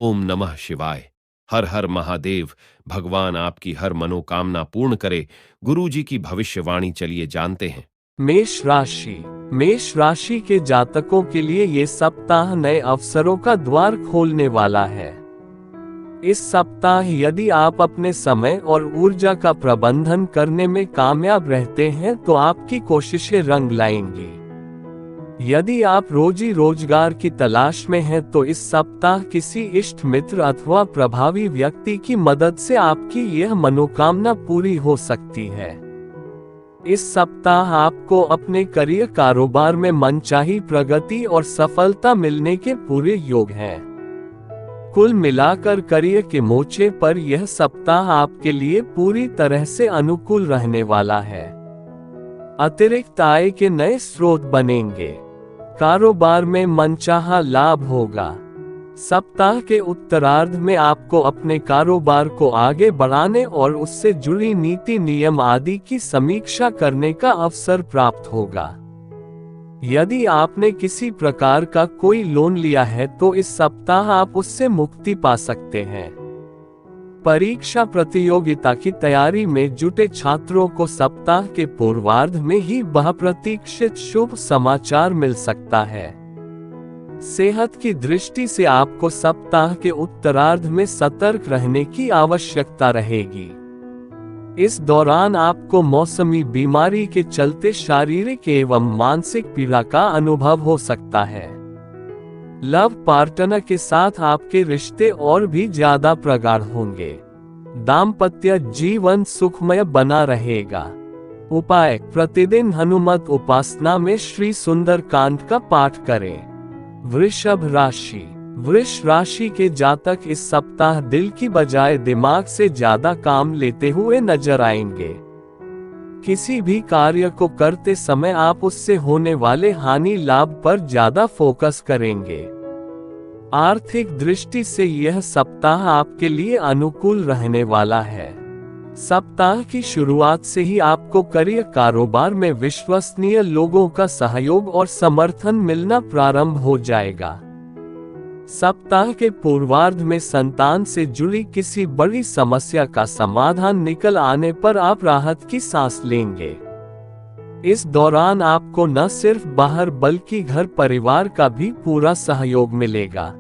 ओम नमः शिवाय। हर हर महादेव। भगवान आपकी हर मनोकामना पूर्ण करे। गुरु जी की भविष्यवाणी चलिए जानते हैं। मेष राशि के जातकों के लिए ये सप्ताह नए अवसरों का द्वार खोलने वाला है। इस सप्ताह यदि आप अपने समय और ऊर्जा का प्रबंधन करने में कामयाब रहते हैं तो आपकी कोशिशें रंग लाएंगी। यदि आप रोजी रोजगार की तलाश में हैं तो इस सप्ताह किसी इष्ट मित्र अथवा प्रभावी व्यक्ति की मदद से आपकी यह मनोकामना पूरी हो सकती है। इस सप्ताह आपको अपने करियर कारोबार में मनचाही प्रगति और सफलता मिलने के पूरे योग हैं। कुल मिलाकर करियर के मोर्चे पर यह सप्ताह आपके लिए पूरी तरह से अनुकूल रहने वाला है। अतिरिक्त आय के नए स्रोत बनेंगे। कारोबार में मनचाहा लाभ होगा। सप्ताह के उत्तरार्ध में आपको अपने कारोबार को आगे बढ़ाने और उससे जुड़ी नीति नियम आदि की समीक्षा करने का अवसर प्राप्त होगा। यदि आपने किसी प्रकार का कोई लोन लिया है तो इस सप्ताह आप उससे मुक्ति पा सकते हैं। परीक्षा प्रतियोगिता की तैयारी में जुटे छात्रों को सप्ताह के पूर्वार्ध में ही बहुप्रतीक्षित शुभ समाचार मिल सकता है। सेहत की दृष्टि से आपको सप्ताह के उत्तरार्ध में सतर्क रहने की आवश्यकता रहेगी। इस दौरान आपको मौसमी बीमारी के चलते शारीरिक एवं मानसिक पीड़ा का अनुभव हो सकता है। लव पार्टनर के साथ आपके रिश्ते और भी ज्यादा प्रगाढ़ होंगे। दाम्पत्य जीवन सुखमय बना रहेगा। उपाय: प्रतिदिन हनुमत उपासना में श्री सुंदरकांड का पाठ करें। वृषभ राशि के जातक इस सप्ताह दिल की बजाय दिमाग से ज्यादा काम लेते हुए नजर आएंगे। किसी भी कार्य को करते समय आप उससे होने वाले हानि लाभ पर ज्यादा फोकस करेंगे। आर्थिक दृष्टि से यह सप्ताह आपके लिए अनुकूल रहने वाला है। सप्ताह की शुरुआत से ही आपको करियर कारोबार में विश्वसनीय लोगों का सहयोग और समर्थन मिलना प्रारंभ हो जाएगा। सप्ताह के पूर्वार्ध में संतान से जुड़ी किसी बड़ी समस्या का समाधान निकल आने पर आप राहत की सांस लेंगे। इस दौरान आपको न सिर्फ बाहर बल्कि घर परिवार का भी पूरा सहयोग मिलेगा।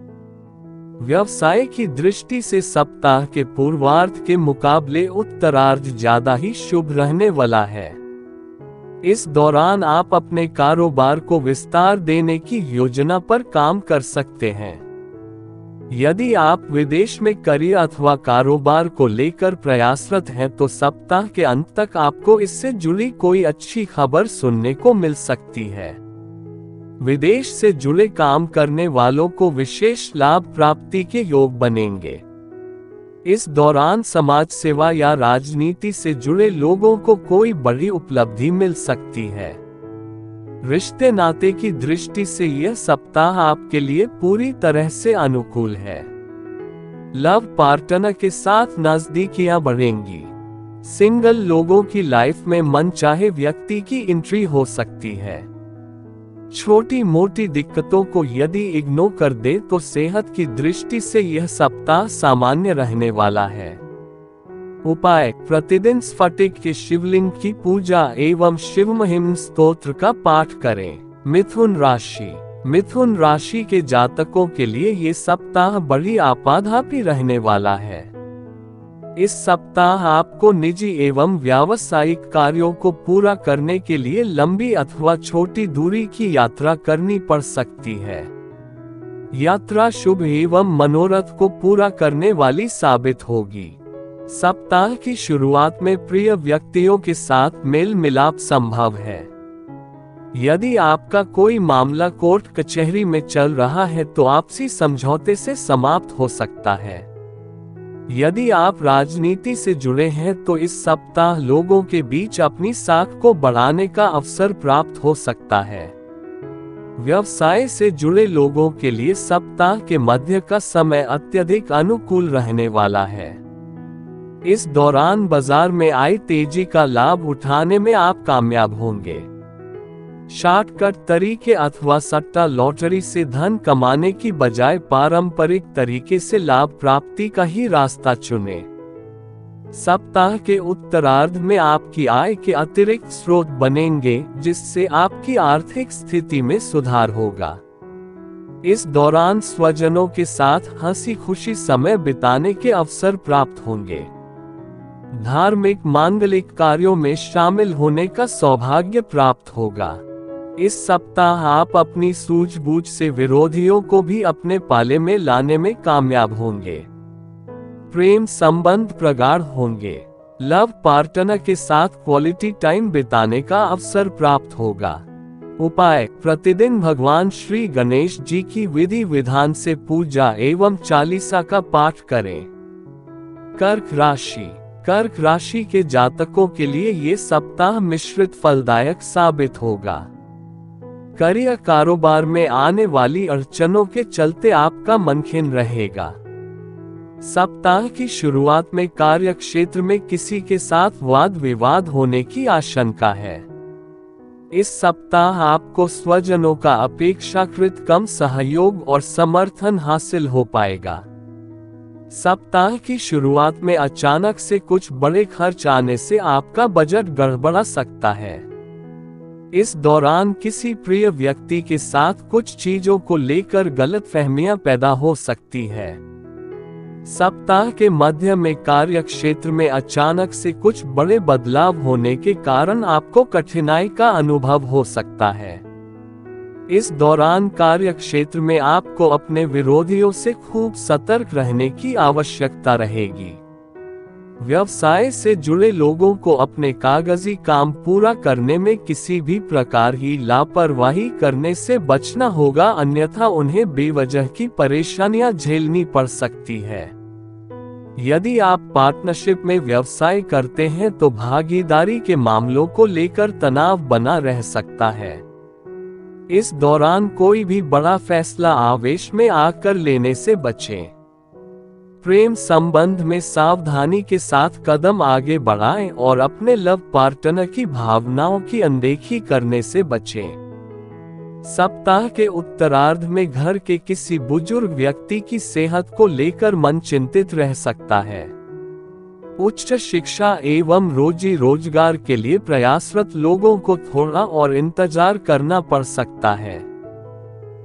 व्यवसाय की दृष्टि से सप्ताह के पूर्वार्ध के मुकाबले उत्तरार्ध ज्यादा ही शुभ रहने वाला है। इस दौरान आप अपने कारोबार को विस्तार देने की योजना पर काम कर सकते हैं। यदि आप विदेश में करियर अथवा कारोबार को लेकर प्रयासरत हैं तो सप्ताह के अंत तक आपको इससे जुड़ी कोई अच्छी खबर सुनने को मिल सकती है। विदेश से जुड़े काम करने वालों को विशेष लाभ प्राप्ति के योग बनेंगे। इस दौरान समाज सेवा या राजनीति से जुड़े लोगों को कोई बड़ी उपलब्धि मिल सकती है। रिश्ते नाते की दृष्टि से यह सप्ताह आपके लिए पूरी तरह से अनुकूल है। लव पार्टनर के साथ नजदीकियां बढ़ेंगी। सिंगल लोगों की लाइफ में मनचाहे व्यक्ति की एंट्री हो सकती है। छोटी मोटी दिक्कतों को यदि इग्नोर कर दे तो सेहत की दृष्टि से यह सप्ताह सामान्य रहने वाला है। उपाय: प्रतिदिन स्फटिक के शिवलिंग की पूजा एवं शिव महिम स्तोत्र का पाठ करें। मिथुन राशि के जातकों के लिए ये सप्ताह बड़ी आपाधापी रहने वाला है। इस सप्ताह आपको निजी एवं व्यावसायिक कार्यों को पूरा करने के लिए लंबी अथवा छोटी दूरी की यात्रा करनी पड़ सकती है। यात्रा शुभ एवं मनोरथ को पूरा करने वाली साबित होगी। सप्ताह की शुरुआत में प्रिय व्यक्तियों के साथ मेल मिलाप संभव है। यदि आपका कोई मामला कोर्ट कचहरी में चल रहा है तो आपसी समझौते से समाप्त हो सकता है। यदि आप राजनीति से जुड़े हैं तो इस सप्ताह लोगों के बीच अपनी साख को बढ़ाने का अवसर प्राप्त हो सकता है। व्यवसाय से जुड़े लोगों के लिए सप्ताह के मध्य का समय अत्यधिक अनुकूल रहने वाला है। इस दौरान बाजार में आई तेजी का लाभ उठाने में आप कामयाब होंगे। शॉर्टकट तरीके अथवा सट्टा लॉटरी से धन कमाने की बजाय पारंपरिक तरीके से लाभ प्राप्ति का ही रास्ता चुनें। सप्ताह के उत्तरार्ध में आपकी आय के अतिरिक्त स्रोत बनेंगे, जिससे आपकी आर्थिक स्थिति में सुधार होगा। इस दौरान स्वजनों के साथ हंसी खुशी समय बिताने के अवसर प्राप्त होंगे। धार्मिक मांगलिक कार्यों में शामिल होने का सौभाग्य प्राप्त होगा। इस सप्ताह आप अपनी सूझबूझ से विरोधियों को भी अपने पाले में लाने में कामयाब होंगे। प्रेम संबंध प्रगाढ़ होंगे। लव पार्टनर के साथ क्वालिटी टाइम बिताने का अवसर प्राप्त होगा। उपाय: प्रतिदिन भगवान श्री गणेश जी की विधि विधान से पूजा एवं चालीसा का पाठ करें। कर्क राशि। कर्क राशि के जातकों के लिए ये सप्ताह मिश्रित फलदायक साबित होगा। करियर कारोबार में आने वाली अड़चनों के चलते आपका मन खिन्न रहेगा। सप्ताह की शुरुआत में कार्य क्षेत्र में किसी के साथ वाद विवाद होने की आशंका है। इस सप्ताह आपको स्वजनों का अपेक्षाकृत कम सहयोग और समर्थन हासिल हो पाएगा। सप्ताह की शुरुआत में अचानक से कुछ बड़े खर्च आने से आपका बजट गड़बड़ा सकता है। इस दौरान किसी प्रिय व्यक्ति के साथ कुछ चीजों को लेकर गलतफहमियां पैदा हो सकती है। सप्ताह के मध्य में कार्य क्षेत्र में अचानक से कुछ बड़े बदलाव होने के कारण आपको कठिनाई का अनुभव हो सकता है। इस दौरान कार्य क्षेत्र में आपको अपने विरोधियों से खूब सतर्क रहने की आवश्यकता रहेगी। व्यवसाय से जुड़े लोगों को अपने कागजी काम पूरा करने में किसी भी प्रकार की लापरवाही करने से बचना होगा, अन्यथा उन्हें बेवजह की परेशानियां झेलनी पड़ सकती है। यदि आप पार्टनरशिप में व्यवसाय करते हैं तो भागीदारी के मामलों को लेकर तनाव बना रह सकता है। इस दौरान कोई भी बड़ा फैसला आवेश में आकर लेने से बचें। प्रेम संबंध में सावधानी के साथ कदम आगे बढ़ाएं और अपने लव पार्टनर की भावनाओं की अनदेखी करने से बचें। सप्ताह के उत्तरार्ध में घर के किसी बुजुर्ग व्यक्ति की सेहत को लेकर मन चिंतित रह सकता है। उच्च शिक्षा एवं रोजी रोजगार के लिए प्रयासरत लोगों को थोड़ा और इंतजार करना पड़ सकता है।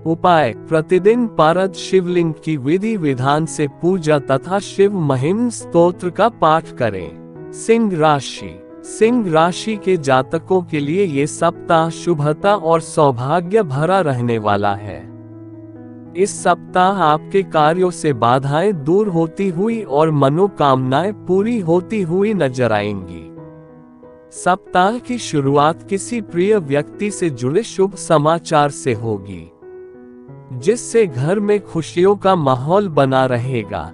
उपाय: प्रतिदिन पारद शिवलिंग की विधि विधान से पूजा तथा शिव महिम स्तोत्र का पाठ करें। सिंह राशि। सिंह राशि के जातकों के लिए ये सप्ताह शुभता और सौभाग्य भरा रहने वाला है। इस सप्ताह आपके कार्यों से बाधाएं दूर होती हुई और मनोकामनाएं पूरी होती हुई नजर आएंगी। सप्ताह की शुरुआत किसी प्रिय व्यक्ति से जुड़े शुभ समाचार से होगी, जिससे घर में खुशियों का माहौल बना रहेगा।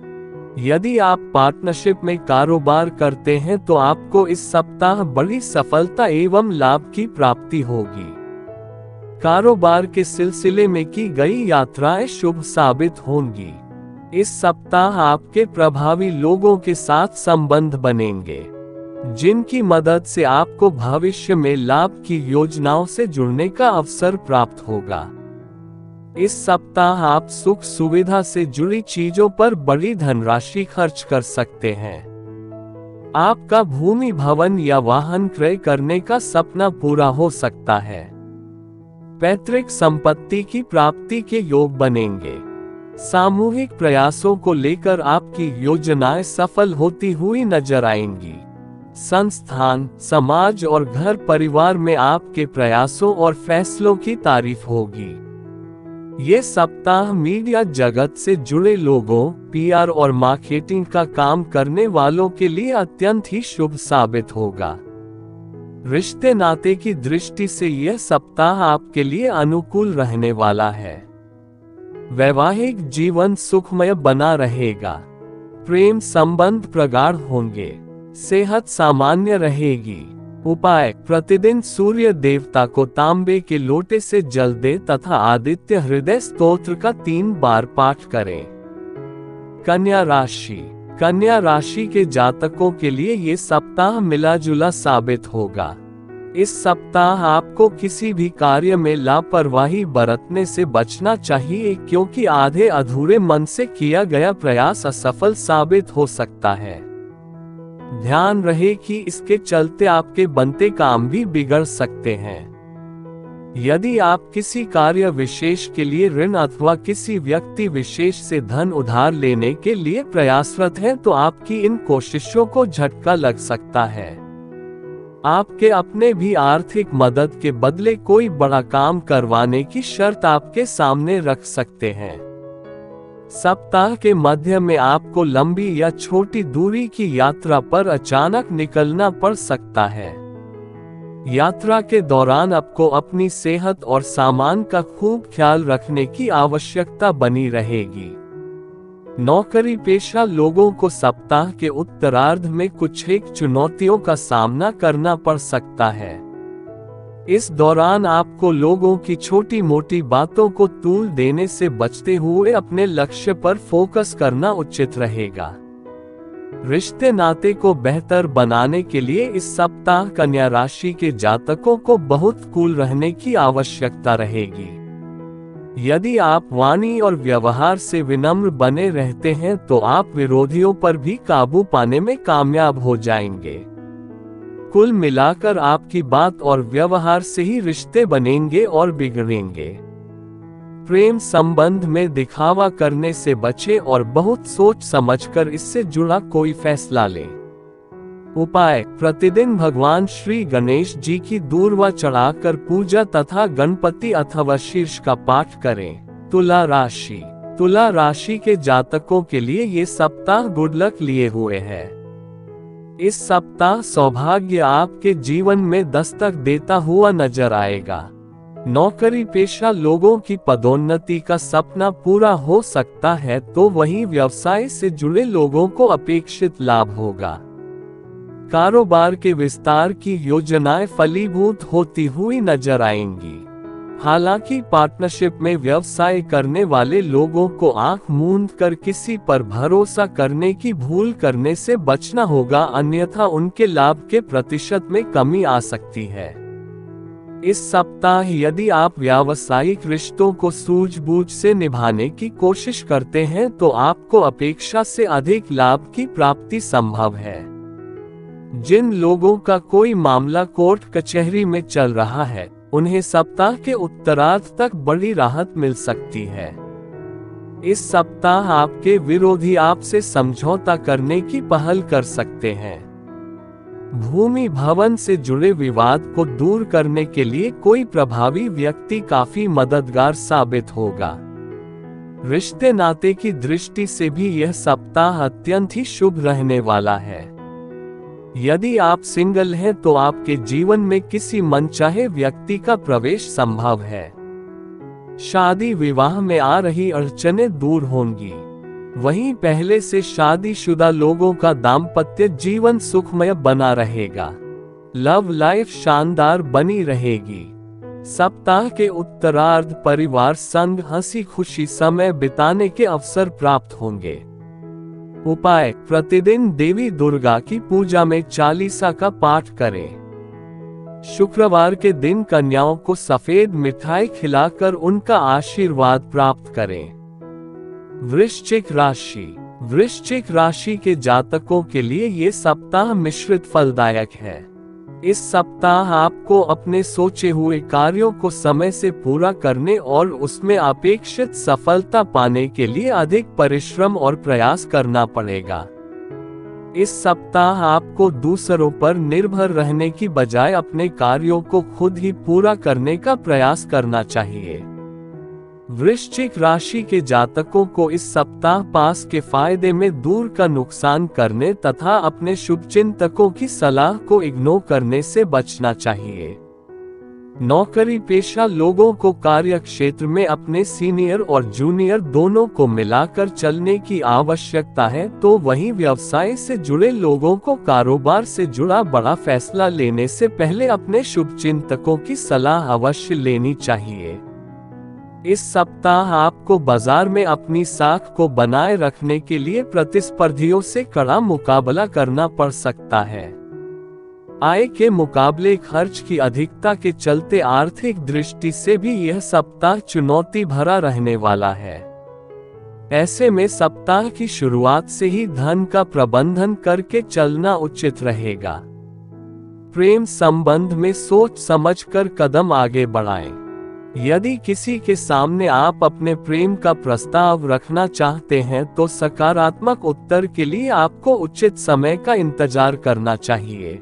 यदि आप पार्टनरशिप में कारोबार करते हैं तो आपको इस सप्ताह बड़ी सफलता एवं लाभ की प्राप्ति होगी। कारोबार के सिलसिले में की गई यात्राएं शुभ साबित होंगी। इस सप्ताह आपके प्रभावी लोगों के साथ संबंध बनेंगे, जिनकी मदद से आपको भविष्य में लाभ की योजनाओं से जुड़ने का अवसर प्राप्त होगा। इस सप्ताह आप सुख सुविधा से जुड़ी चीजों पर बड़ी धनराशि खर्च कर सकते हैं। आपका भूमि भवन या वाहन क्रय करने का सपना पूरा हो सकता है। पैतृक संपत्ति की प्राप्ति के योग बनेंगे। सामूहिक प्रयासों को लेकर आपकी योजनाएं सफल होती हुई नजर आएंगी। संस्थान, समाज और घर परिवार में आपके प्रयासों और फैसलों की तारीफ होगी। ये सप्ताह मीडिया जगत से जुड़े लोगों, पीआर और मार्केटिंग का काम करने वालों के लिए अत्यंत ही शुभ साबित होगा। रिश्ते नाते की दृष्टि से यह सप्ताह आपके लिए अनुकूल रहने वाला है। वैवाहिक जीवन सुखमय बना रहेगा। प्रेम संबंध प्रगाढ़ होंगे। सेहत सामान्य रहेगी। उपाय: प्रतिदिन सूर्य देवता को तांबे के लोटे से जल दे तथा आदित्य हृदय स्तोत्र का 3 बार पाठ करें। कन्या राशि। कन्या राशि के जातकों के लिए ये सप्ताह मिला जुला साबित होगा। इस सप्ताह आपको किसी भी कार्य में लापरवाही बरतने से बचना चाहिए, क्योंकि आधे अधूरे मन से किया गया प्रयास असफल साबित हो सकता है। ध्यान रहे कि इसके चलते आपके बनते काम भी बिगड़ सकते हैं। यदि आप किसी कार्य विशेष के लिए ऋण अथवा किसी व्यक्ति विशेष से धन उधार लेने के लिए प्रयासरत हैं, तो आपकी इन कोशिशों को झटका लग सकता है। आपके अपने भी आर्थिक मदद के बदले कोई बड़ा काम करवाने की शर्त आपके सामने रख सकते हैं। सप्ताह के मध्य में आपको लंबी या छोटी दूरी की यात्रा पर अचानक निकलना पड़ सकता है। यात्रा के दौरान आपको अपनी सेहत और सामान का खूब ख्याल रखने की आवश्यकता बनी रहेगी। नौकरी पेशा लोगों को सप्ताह के उत्तरार्ध में कुछ एक चुनौतियों का सामना करना पड़ सकता है। इस दौरान आपको लोगों की छोटी मोटी बातों को तूल देने से बचते हुए अपने लक्ष्य पर फोकस करना उचित रहेगा। रिश्ते नाते को बेहतर बनाने के लिए इस सप्ताह कन्या राशि के जातकों को बहुत कूल रहने की आवश्यकता रहेगी। यदि आप वाणी और व्यवहार से विनम्र बने रहते हैं तो आप विरोधियों पर भी काबू पाने में कामयाब हो जाएंगे। कुल मिलाकर आपकी बात और व्यवहार से ही रिश्ते बनेंगे और बिगड़ेंगे। प्रेम संबंध में दिखावा करने से बचें और बहुत सोच समझकर इससे जुड़ा कोई फैसला लें। उपाय: प्रतिदिन भगवान श्री गणेश जी की दूर्वा चढ़ाकर पूजा तथा गणपति अथवा शीर्ष का पाठ करें। तुला राशि के जातकों के लिए ये सप्ताह गुड लक लिए हुए है। इस सप्ताह सौभाग्य आपके जीवन में दस्तक देता हुआ नजर आएगा। नौकरी पेशा लोगों की पदोन्नति का सपना पूरा हो सकता है, तो वहीं व्यवसाय से जुड़े लोगों को अपेक्षित लाभ होगा। कारोबार के विस्तार की योजनाएं फलीभूत होती हुई नजर आएंगी। हालांकि पार्टनरशिप में व्यवसाय करने वाले लोगों को आंख मूंद कर किसी पर भरोसा करने की भूल करने से बचना होगा, अन्यथा उनके लाभ के प्रतिशत में कमी आ सकती है। इस सप्ताह यदि आप व्यावसायिक रिश्तों को सूझबूझ से निभाने की कोशिश करते हैं तो आपको अपेक्षा से अधिक लाभ की प्राप्ति संभव है। जिन लोगों का कोई मामला कोर्ट कचहरी में चल रहा है, उन्हें सप्ताह के उत्तरार्ध तक बड़ी राहत मिल सकती है। इस सप्ताह आपके विरोधी आपसे समझौता करने की पहल कर सकते हैं। भूमि भवन से जुड़े विवाद को दूर करने के लिए कोई प्रभावी व्यक्ति काफी मददगार साबित होगा। रिश्ते नाते की दृष्टि से भी यह सप्ताह अत्यंत ही शुभ रहने वाला है। यदि आप सिंगल हैं तो आपके जीवन में किसी मनचाहे व्यक्ति का प्रवेश संभव है। शादी विवाह में आ रही अड़चनें दूर होंगी। वहीं पहले से शादीशुदा लोगों का दाम्पत्य जीवन सुखमय बना रहेगा। लव लाइफ शानदार बनी रहेगी। सप्ताह के उत्तरार्ध परिवार संग हंसी खुशी समय बिताने के अवसर प्राप्त होंगे। उपाय: प्रतिदिन देवी दुर्गा की पूजा में चालीसा का पाठ करें। शुक्रवार के दिन कन्याओं को सफेद मिठाई खिलाकर उनका आशीर्वाद प्राप्त करें। वृश्चिक राशि के जातकों के लिए ये सप्ताह मिश्रित फलदायक है। इस सप्ताह आपको अपने सोचे हुए कार्यों को समय से पूरा करने और उसमें अपेक्षित सफलता पाने के लिए अधिक परिश्रम और प्रयास करना पड़ेगा। इस सप्ताह आपको दूसरों पर निर्भर रहने की बजाय अपने कार्यों को खुद ही पूरा करने का प्रयास करना चाहिए। वृश्चिक राशि के जातकों को इस सप्ताह पास के फायदे में दूर का नुकसान करने तथा अपने शुभचिंतकों की सलाह को इग्नोर करने से बचना चाहिए। नौकरी पेशा लोगों को कार्य क्षेत्र में अपने सीनियर और जूनियर दोनों को मिलाकर चलने की आवश्यकता है, तो वहीं व्यवसाय से जुड़े लोगों को कारोबार से जुड़ा बड़ा फैसला लेने से पहले अपने शुभचिंतकों की सलाह अवश्य लेनी चाहिए। इस सप्ताह आपको बाजार में अपनी साख को बनाए रखने के लिए प्रतिस्पर्धियों से कड़ा मुकाबला करना पड़ सकता है। आय के मुकाबले खर्च की अधिकता के चलते आर्थिक दृष्टि से भी यह सप्ताह चुनौती भरा रहने वाला है। ऐसे में सप्ताह की शुरुआत से ही धन का प्रबंधन करके चलना उचित रहेगा। प्रेम संबंध में सोच समझकर कदम आगे बढ़ाएं। यदि किसी के सामने आप अपने प्रेम का प्रस्ताव रखना चाहते हैं तो सकारात्मक उत्तर के लिए आपको उचित समय का इंतजार करना चाहिए।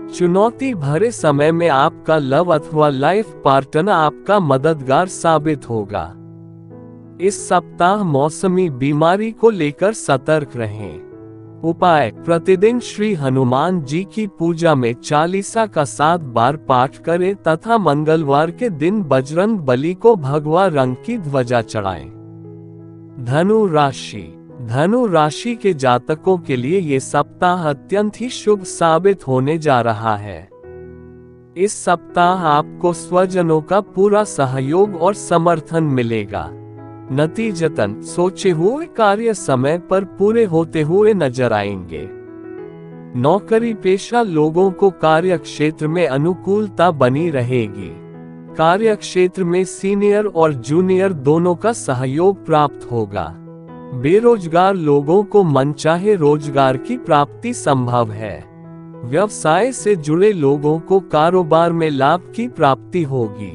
चुनौती भरे समय में आपका लव अथवा लाइफ पार्टनर आपका मददगार साबित होगा। इस सप्ताह मौसमी बीमारी को लेकर सतर्क रहें। उपाय: प्रतिदिन श्री हनुमान जी की पूजा में चालीसा का 7 बार पाठ करें तथा मंगलवार के दिन बजरंग बली को भगवा रंग की ध्वजा चढ़ाएं। धनु राशि: धनु राशि के जातकों के लिए ये सप्ताह अत्यंत ही शुभ साबित होने जा रहा है। इस सप्ताह आपको स्वजनों का पूरा सहयोग और समर्थन मिलेगा। नतीजतन सोचे हुए कार्य समय पर पूरे होते हुए नजर आएंगे। नौकरी पेशा लोगों को कार्य क्षेत्र में अनुकूलता बनी रहेगी। कार्य क्षेत्र में सीनियर और जूनियर दोनों का सहयोग प्राप्त होगा। बेरोजगार लोगों को मनचाहे रोजगार की प्राप्ति संभव है। व्यवसाय से जुड़े लोगों को कारोबार में लाभ की प्राप्ति होगी।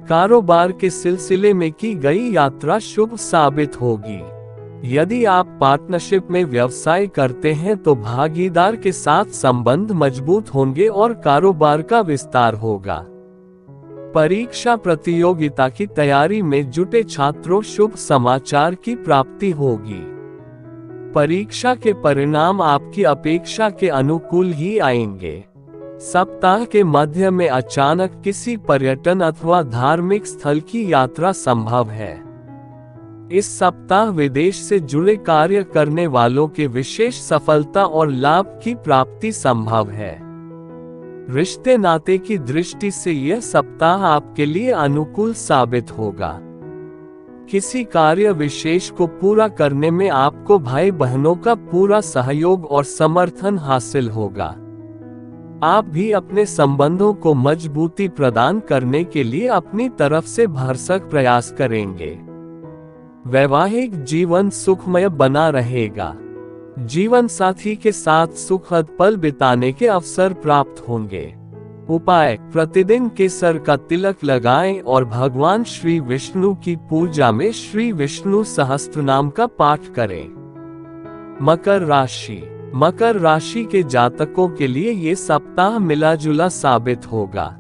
कारोबार के सिलसिले में की गई यात्रा शुभ साबित होगी। यदि आप पार्टनरशिप में व्यवसाय करते हैं तो भागीदार के साथ संबंध मजबूत होंगे और कारोबार का विस्तार होगा। परीक्षा प्रतियोगिता की तैयारी में जुटे छात्रों शुभ समाचार की प्राप्ति होगी। परीक्षा के परिणाम आपकी अपेक्षा के अनुकूल ही आएंगे। सप्ताह के मध्य में अचानक किसी पर्यटन अथवा धार्मिक स्थल की यात्रा संभव है। इस सप्ताह विदेश से जुड़े कार्य करने वालों के विशेष सफलता और लाभ की प्राप्ति संभव है। रिश्ते नाते की दृष्टि से यह सप्ताह आपके लिए अनुकूल साबित होगा। किसी कार्य विशेष को पूरा करने में आपको भाई बहनों का पूरा सहयोग और समर्थन हासिल होगा। आप भी अपने संबंधों को मजबूती प्रदान करने के लिए अपनी तरफ से भरसक प्रयास करेंगे। वैवाहिक जीवन सुखमय बना रहेगा। जीवन साथी के साथ सुखद पल बिताने के अवसर प्राप्त होंगे। उपाय: प्रतिदिन केसर का तिलक लगाएं और भगवान श्री विष्णु की पूजा में श्री विष्णु सहस्त्रनाम का पाठ करें। मकर राशि: मकर राशि के जातकों के लिए ये सप्ताह मिला जुला साबित होगा।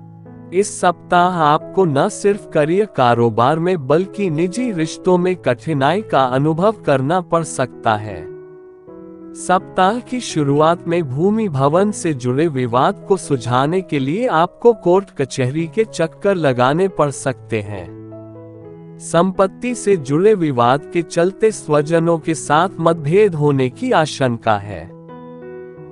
इस सप्ताह आपको न सिर्फ करियर कारोबार में बल्कि निजी रिश्तों में कठिनाई का अनुभव करना पड़ सकता है। सप्ताह की शुरुआत में भूमि भवन से जुड़े विवाद को सुलझाने के लिए आपको कोर्ट कचहरी के चक्कर लगाने पड़ सकते हैं। संपत्ति से जुड़े विवाद के चलते स्वजनों के साथ मतभेद होने की आशंका है।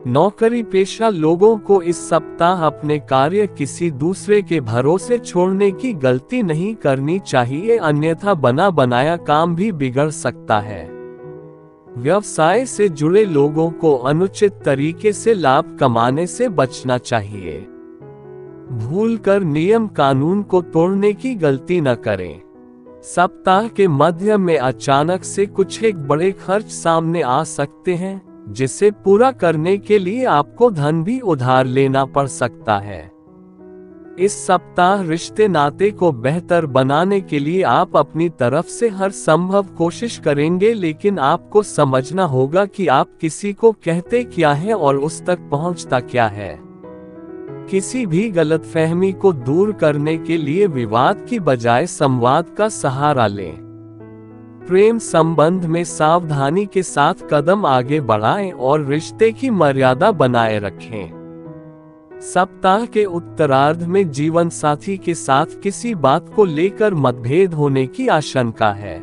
नौकरी पेशा लोगों को इस सप्ताह अपने कार्य किसी दूसरे के भरोसे छोड़ने की गलती नहीं करनी चाहिए, अन्यथा बना बनाया काम भी बिगड़ सकता है। व्यवसाय से जुड़े लोगों को अनुचित तरीके से लाभ कमाने से बचना चाहिए। भूलकर नियम कानून को तोड़ने की गलती न करें। सप्ताह के मध्य में अचानक से कुछ एक बड़े खर्च सामने आ सकते हैं, जिसे पूरा करने के लिए आपको धन भी उधार लेना पड़ सकता है। इस सप्ताह रिश्ते नाते को बेहतर बनाने के लिए आप अपनी तरफ से हर संभव कोशिश करेंगे, लेकिन आपको समझना होगा कि आप किसी को कहते क्या है और उस तक पहुंचता क्या है। किसी भी गलतफहमी को दूर करने के लिए विवाद की बजाय संवाद का सहारा लें। प्रेम संबंध में सावधानी के साथ कदम आगे बढ़ाएं और रिश्ते की मर्यादा बनाए रखें। सप्ताह के उत्तरार्ध में जीवन साथी के साथ किसी बात को लेकर मतभेद होने की आशंका है।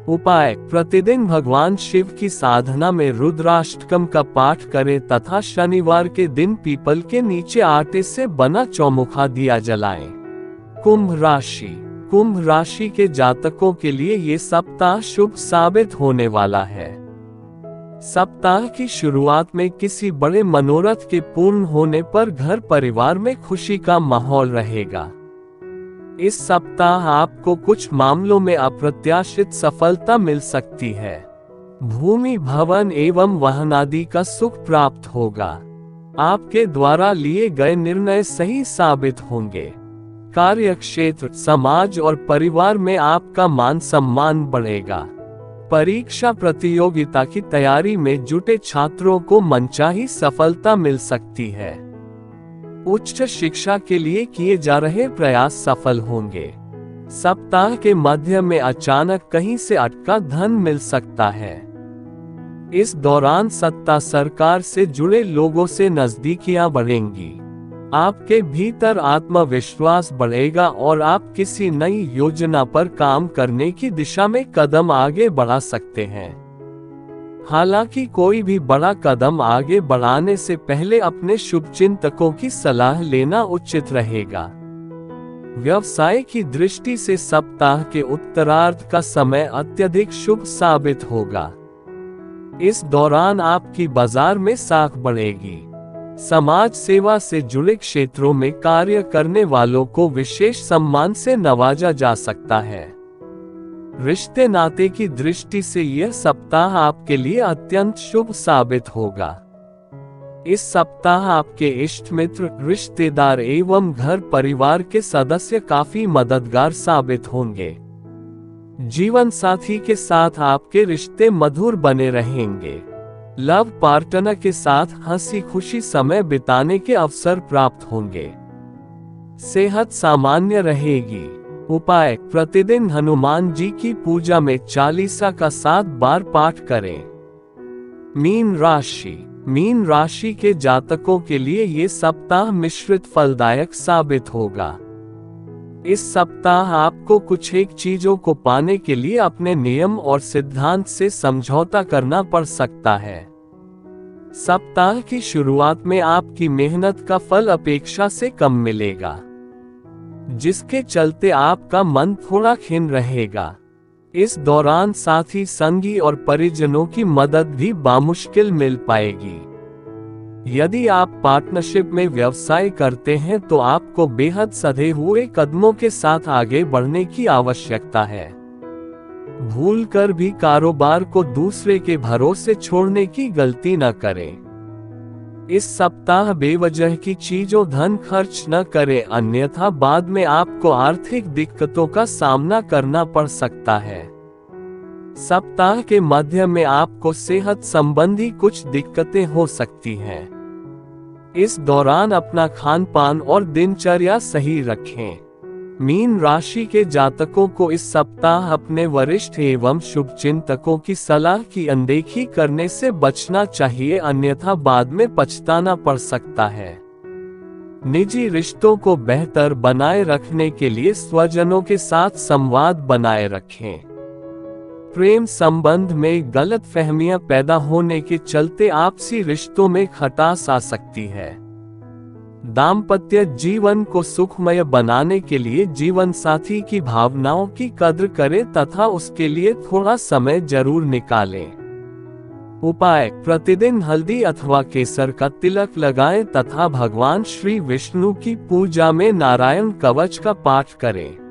उपाय: प्रतिदिन भगवान शिव की साधना में रुद्राष्टकम का पाठ करें तथा शनिवार के दिन पीपल के नीचे आटे से बना चौमुखा दिया जलाएं। कुंभ राशि: कुंभ राशि के जातकों के लिए ये सप्ताह शुभ साबित होने वाला है। सप्ताह की शुरुआत में किसी बड़े मनोरथ के पूर्ण होने पर घर परिवार में खुशी का माहौल रहेगा। इस सप्ताह आपको कुछ मामलों में अप्रत्याशित सफलता मिल सकती है। भूमि, भवन एवं वाहन आदि का सुख प्राप्त होगा। आपके द्वारा लिए गए निर्णय सही साबित होंगे। कार्यक्षेत्र, समाज और परिवार में आपका मान सम्मान बढ़ेगा। परीक्षा प्रतियोगिता की तैयारी में जुटे छात्रों को मनचाही सफलता मिल सकती है। उच्च शिक्षा के लिए किए जा रहे प्रयास सफल होंगे। सप्ताह के मध्य में अचानक कहीं से अटका धन मिल सकता है। इस दौरान सत्ता, सरकार से जुड़े लोगों से नजदीकियां बढ़ेंगी। आपके भीतर आत्मविश्वास बढ़ेगा और आप किसी नई योजना पर काम करने की दिशा में कदम आगे बढ़ा सकते हैं। हालांकि कोई भी बड़ा कदम आगे बढ़ाने से पहले अपने शुभचिंतकों की सलाह लेना उचित रहेगा। व्यवसाय की दृष्टि से सप्ताह के उत्तरार्ध का समय अत्यधिक शुभ साबित होगा। इस दौरान आपकी बाजार में साख बढ़ेगी। समाज सेवा से जुड़े क्षेत्रों में कार्य करने वालों को विशेष सम्मान से नवाजा जा सकता है। रिश्ते नाते की दृष्टि से यह सप्ताह आपके लिए अत्यंत शुभ साबित होगा। इस सप्ताह आपके इष्ट मित्र, रिश्तेदार एवं घर परिवार के सदस्य काफी मददगार साबित होंगे। जीवन साथी के साथ आपके रिश्ते मधुर बने रहेंगे। लव पार्टनर के साथ हंसी खुशी समय बिताने के अवसर प्राप्त होंगे। सेहत सामान्य रहेगी। उपाय: प्रतिदिन हनुमान जी की पूजा में चालीसा का 7 बार पाठ करें। मीन राशि के जातकों के लिए ये सप्ताह मिश्रित फलदायक साबित होगा। इस सप्ताह आपको कुछ एक चीजों को पाने के लिए अपने नियम और सिद्धांत से समझौता करना पड़ सकता है। सप्ताह की शुरुआत में आपकी मेहनत का फल अपेक्षा से कम मिलेगा, जिसके चलते आपका मन थोड़ा खिन्न रहेगा। इस दौरान साथी, संगी और परिजनों की मदद भी बामुश्किल मिल पाएगी। यदि आप पार्टनरशिप में व्यवसाय करते हैं तो आपको बेहद सधे हुए कदमों के साथ आगे बढ़ने की आवश्यकता है। भूलकर भी कारोबार को दूसरे के भरोसे छोड़ने की गलती न करें। इस सप्ताह बेवजह की चीजों धन खर्च न करें, अन्यथा बाद में आपको आर्थिक दिक्कतों का सामना करना पड़ सकता है। सप्ताह के मध्य में आपको सेहत संबंधी कुछ दिक्कतें हो सकती हैं। इस दौरान अपना खान पान और दिनचर्या सही रखें। मीन राशि के जातकों को इस सप्ताह अपने वरिष्ठ एवं शुभचिंतकों की सलाह की अनदेखी करने से बचना चाहिए, अन्यथा बाद में पछताना पड़ सकता है। निजी रिश्तों को बेहतर बनाए रखने के लिए स्वजनों के साथ संवाद बनाए रखें। प्रेम संबंध में गलतफहमियां पैदा होने के चलते आपसी रिश्तों में खटास आ सकती है। दाम्पत्य जीवन को सुखमय बनाने के लिए जीवन साथी की भावनाओं की कद्र करें तथा उसके लिए थोड़ा समय जरूर निकालें। उपाय: प्रतिदिन हल्दी अथवा केसर का तिलक लगाएं तथा भगवान श्री विष्णु की पूजा में नारायण कवच का पाठ करें।